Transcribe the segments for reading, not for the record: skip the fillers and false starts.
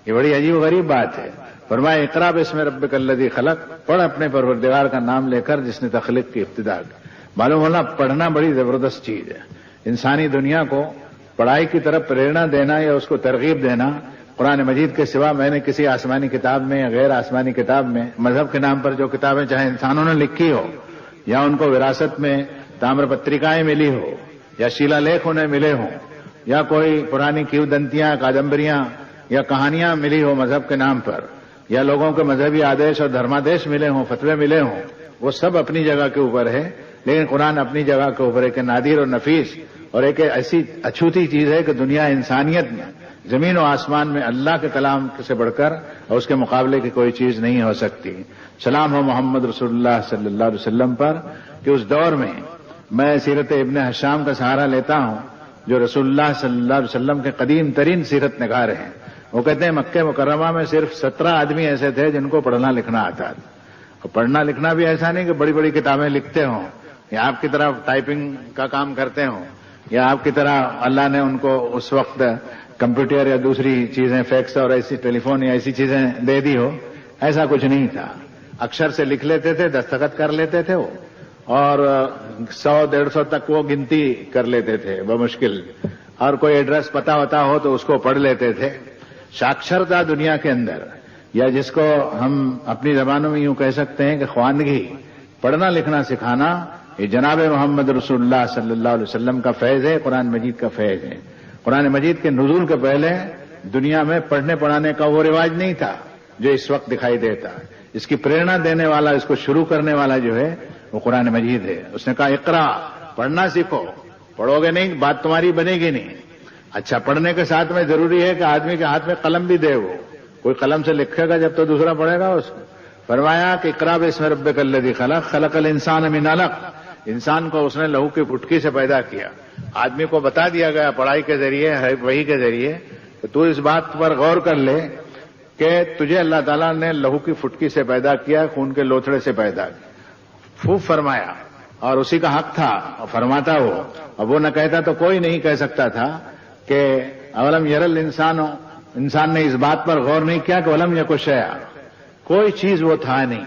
یہ بڑی عجیب و غریب بات ہے. فرمایا اقرا بسم ربک الذی خلق، پڑھ اپنے پروردگار کا نام لے کر جس نے تخلیق کی ابتدا کی. معلوم ہونا پڑھنا بڑی زبردست چیز ہے. انسانی دنیا کو پڑھائی کی طرف پریرنا دینا یا اس کو ترغیب دینا، قرآن مجید کے سوا میں نے کسی آسمانی کتاب میں یا غیر آسمانی کتاب میں مذہب کے نام پر جو کتابیں چاہے انسانوں نے لکھی ہو یا ان کو وراثت میں تامر پتریکائیں ملی ہو یا شیلا لیکھ انہیں ملے ہوں یا کوئی پرانی کیودنتیاں کادمبریاں یا کہانیاں ملی ہو مذہب کے نام پر یا لوگوں کے مذہبی آدیش اور دھرمادیش ملے ہوں، فتوے ملے ہوں، وہ سب اپنی جگہ کے اوپر ہے. لیکن قرآن اپنی جگہ کے اوپر ایک نادر اور نفیس اور ایک ایسی اچھوتی چیز ہے کہ دنیا انسانیت میں زمین و آسمان میں اللہ کے کلام سے بڑھ کر اور اس کے مقابلے کی کوئی چیز نہیں ہو سکتی. سلام ہو محمد رسول اللہ صلی اللہ علیہ وسلم پر کہ اس دور میں میں سیرت ابن حشام کا سہارا لیتا ہوں جو رسول اللہ صلی اللہ علیہ وسلم کے قدیم ترین سیرت نگار ہیں. وہ کہتے ہیں مکہ مکرمہ میں صرف 17 آدمی ایسے تھے جن کو پڑھنا لکھنا آتا تھا. اور پڑھنا لکھنا بھی ایسا نہیں کہ بڑی بڑی کتابیں لکھتے ہوں یا آپ کی طرح ٹائپنگ کا کام کرتے ہوں یا آپ کی طرح اللہ نے ان کو اس وقت کمپیوٹر یا دوسری چیزیں فیکس اور ایسی ٹیلی فون یا ایسی چیزیں دے دی ہو. ایسا کچھ نہیں تھا. اکشر سے لکھ لیتے تھے، دستخط کر لیتے تھے وہ، اور 100-150 تک وہ گنتی کر لیتے تھے بمشکل، اور کوئی ایڈریس پتہ ہوتا ہو تو اس کو پڑھ لیتے تھے. ساکشرتا دنیا کے اندر، یا جس کو ہم اپنی زبانوں میں یوں کہہ سکتے ہیں کہ خواندگی، پڑھنا لکھنا سکھانا، یہ جناب محمد رسول اللہ صلی اللہ علیہ وسلم کا فیض ہے، قرآن مجید کا فیض ہے. قرآن مجید کے نزول کے پہلے دنیا میں پڑھنے پڑھانے کا وہ رواج نہیں تھا جو اس وقت دکھائی دیتا. اس کی پریرنا دینے والا، اس کو شروع کرنے والا جو ہے وہ قرآن مجید ہے. اس نے کہا اقرا، پڑھنا سیکھو. پڑھو گے نہیں بات تمہاری بنے گی نہیں. اچھا، پڑھنے کے ساتھ میں ضروری ہے کہ آدمی کے ہاتھ میں قلم بھی دے. وہ کوئی قلم سے لکھے گا جب تو دوسرا پڑھے گا اس کو. فرمایا کہ اقرا بسم ربک الذی خلق، خلق الانسان من علق. انسان کو اس نے لہو کی پھٹکی سے پیدا کیا. آدمی کو بتا دیا گیا پڑھائی کے ذریعے، وحی کے ذریعے، کہ تو اس بات پر غور کر لے کہ تجھے اللہ تعالیٰ نے لہو کی پھٹکی سے پیدا کیا، خون کے لوتھڑے سے پیدا کیا. خوب فرمایا، اور اسی کا حق تھا فرماتا وہ. اب وہ نہ کہتا تو کوئی نہیں کہہ سکتا تھا کہ اولم یرل انسان نے اس بات پر غور نہیں کیا کہ ولم یک شیء، کوئی چیز وہ تھا نہیں.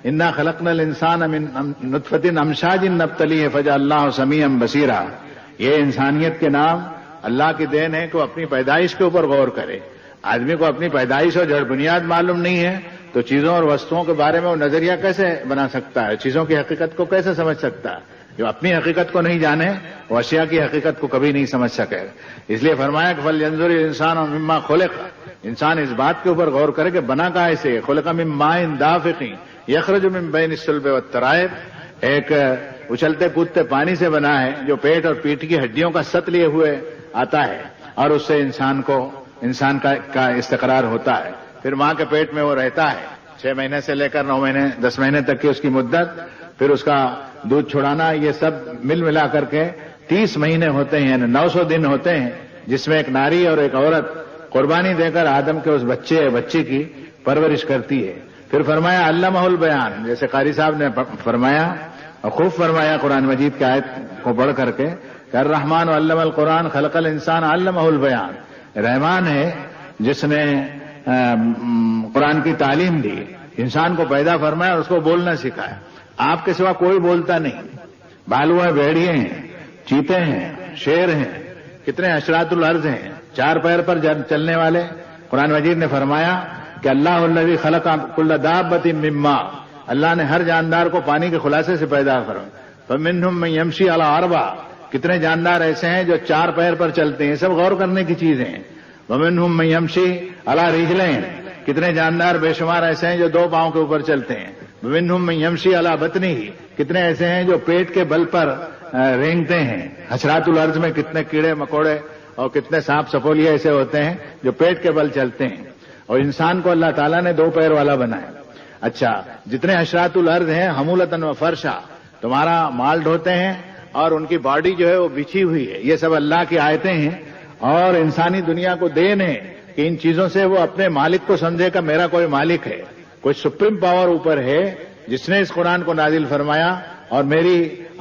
انا خلقنا الانسان من نطفۃ امشاج نبتلیہ فجعلناہ سمیعا بصیرا. یہ انسانیت کے نام اللہ کی دین ہے کہ وہ اپنی پیدائش کے اوپر غور کرے. آدمی کو اپنی پیدائش اور جڑ بنیاد معلوم نہیں ہے تو چیزوں اور وستوؤں کے بارے میں وہ نظریہ کیسے بنا سکتا ہے، چیزوں کی حقیقت کو کیسے سمجھ سکتا ہے. جو اپنی حقیقت کو نہیں جانے وہ اشیاء کی حقیقت کو کبھی نہیں سمجھ سکے. اس لیے فرمایا کہ فلینظر الانسان مما خلق، انسان اس بات کے اوپر غور کرے کہ بنا کہاں سے. خلق من ماء دافق یخرج من بین الصلب والترائب، ایک اچھلتے کودتے پانی سے بنا ہے جو پیٹ اور پیٹھ کی ہڈیوں کا ست لیے ہوئے آتا ہے، اور اس سے انسان کا استقرار ہوتا ہے. پھر ماں کے پیٹ میں وہ رہتا ہے 6 مہینے سے لے کر 9 مہینے 10 مہینے تک کی اس کی مدت. پھر اس کا دودھ چھڑانا، یہ سب مل ملا کر کے 30 مہینے ہوتے ہیں، یعنی 900 دن ہوتے ہیں جس میں ایک ناری اور ایک عورت قربانی دے کر آدم کے اس بچے کی پرورش کرتی ہے. پھر فرمایا علمہ البیان، جیسے قاری صاحب نے فرمایا اور خوب فرمایا قرآن مجید کی آیت کو پڑھ کر کے کہ الرحمن علم القرآن خلق الانسان علمہ البیان. رحمان ہے جس نے قرآن کی تعلیم دی، انسان کو پیدا فرمایا اور اس کو بولنا سکھایا. آپ کے سوا کوئی بولتا نہیں. بھالو ہیں، بھیڑیے ہیں، چیتے ہیں، شیر ہیں، کتنے اشراط الارض ہیں 4 پیر پر چلنے والے. قرآن مجید نے فرمایا کہ اللہ الذی خلق کل دابۃ من ماء، اللہ نے ہر جاندار کو پانی کے خلاصے سے پیدا کرا. فمنہم من یمشی علی 4، کتنے جاندار ایسے ہیں جو 4 پیر پر چلتے ہیں. سب غور کرنے کی چیزیں ہیں. ومنہم من یمشی علی رجلین، کتنے جاندار بے شمار ایسے ہیں جو 2 پاؤں کے اوپر چلتے ہیں. ومنہم من یمشی علی بطنہ، کتنے ایسے ہیں جو پیٹ کے بل پر رینگتے ہیں. حشرات الارض میں کتنے کیڑے مکوڑے اور کتنے سانپ سپولیے ایسے ہوتے ہیں جو پیٹ کے بل چلتے ہیں. اور انسان کو اللہ تعالیٰ نے 2 پیر والا بنایا. اچھا، جتنے حشرات الارض ہیں حمولتاً و فرشا، تمہارا مال ڈھوتے ہیں اور ان کی باڈی جو ہے وہ بچھی ہوئی ہے. یہ سب اللہ کی آیتیں ہیں اور انسانی دنیا کو دین ہے کہ ان چیزوں سے وہ اپنے مالک کو سمجھے کہ میرا کوئی مالک ہے، کوئی سپریم پاور اوپر ہے جس نے اس قرآن کو نازل فرمایا اور میری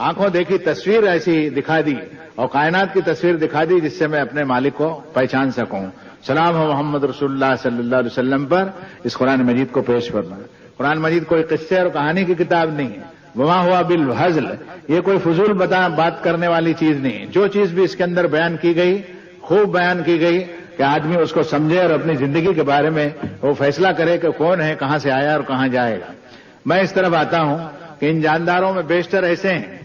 آنکھوں دیکھی تصویر ایسی دکھا دی اور کائنات کی تصویر دکھا دی جس سے میں اپنے مالک کو پہچان سکوں. سلام ہو محمد رسول اللہ صلی اللہ علیہ وسلم پر اس قرآن مجید کو پیش کرنا. قرآن مجید کوئی قصے اور کہانی کی کتاب نہیں ہے. وما ہوا بالہزل، یہ کوئی فضول بات کرنے والی چیز نہیں ہے. جو چیز بھی اس کے اندر بیان کی گئی خوب بیان کی گئی کہ آدمی اس کو سمجھے اور اپنی زندگی کے بارے میں وہ فیصلہ کرے کہ کون ہے، کہاں سے آیا اور کہاں جائے گا. میں اس طرف آتا ہوں کہ ان جانداروں میں بیشتر ایسے ہیں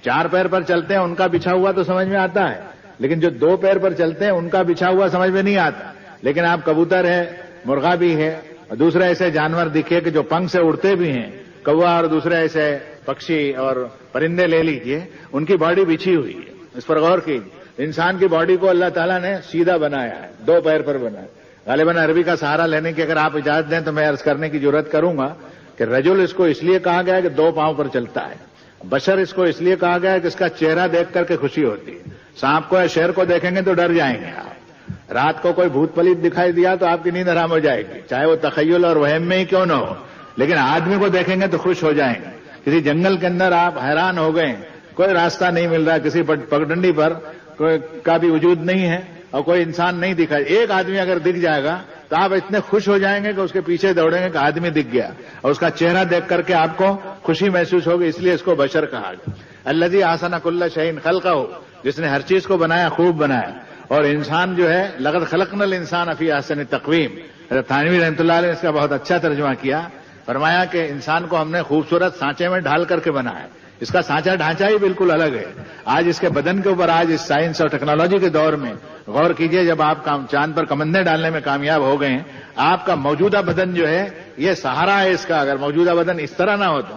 4 پیر پر چلتے ہیں، ان کا بچھا ہوا تو سمجھ میں آتا ہے، لیکن جو 2 پیر پر چلتے ہیں ان کا بچھا ہوا سمجھ میں نہیں آتا. لیکن آپ کبوتر ہے، مرغا بھی ہے، اور دوسرے ایسے جانور دکھے کہ جو پنکھ سے اڑتے بھی ہیں، کوا اور دوسرے ایسے پکشی اور پرندے لے لیجئے، ان کی باڈی بچھی ہوئی ہے. اس پر غور کیجیے. انسان کی باڈی کو اللہ تعالیٰ نے سیدھا بنایا ہے، 2 پیر پر بنایا. غالباً عربی کا سہارا لینے کی اگر آپ اجازت دیں تو میں عرض کرنے کی ضرورت کروں گا کہ رجل اس کو اس لیے کہا گیا ہے کہ 2 پاؤں پر چلتا ہے. بشر اس کو اس لیے کہا گیا ہے کہ اس کا چہرہ دیکھ کر کے خوشی ہوتی ہے. سانپ کو یا شیر کو دیکھیں گے تو ڈر جائیں گے آپ. رات کو کوئی بھوت پلیت دکھائی دیا تو آپ کی نیند حرام ہو جائے گی، چاہے وہ تخیل اور وہم میں ہی کیوں نہ ہو. لیکن آدمی کو دیکھیں گے تو خوش ہو جائیں گے. کسی جنگل کے اندر آپ حیران ہو گئے، کوئی راستہ نہیں مل رہا، کسی پگڈنڈی پر کوئی کا بھی وجود نہیں ہے اور کوئی انسان نہیں دکھا، ایک آدمی اگر دکھ جائے گا تو آپ اتنے خوش ہو جائیں گے کہ اس کے پیچھے دوڑیں گے کہ آدمی دکھ گیا، اور اس کا چہرہ دیکھ کر کے آپ کو خوشی محسوس ہوگی. اس لیے اس کو بشر کہا گیا. الذی احسن کل شیء خلقہ، جس نے ہر چیز کو بنایا، خوب بنایا. اور انسان جو ہے لقد خلقنا الانسان فی احسن تقویم، حضرت تھانوی رحمۃ اللہ علیہ نے اس کا بہت اچھا ترجمہ کیا. فرمایا کہ انسان کو ہم نے خوبصورت سانچے میں ڈھال کر کے بنایا. اس کا سانچہ ڈھانچہ ہی بالکل الگ ہے. آج اس کے بدن کے اوپر، آج اس سائنس اور ٹیکنالوجی کے دور میں غور کیجئے، جب آپ چاند پر کمندیں ڈالنے میں کامیاب ہو گئے ہیں، آپ کا موجودہ بدن جو ہے یہ سہارا ہے اس کا. اگر موجودہ بدن اس طرح نہ ہو تو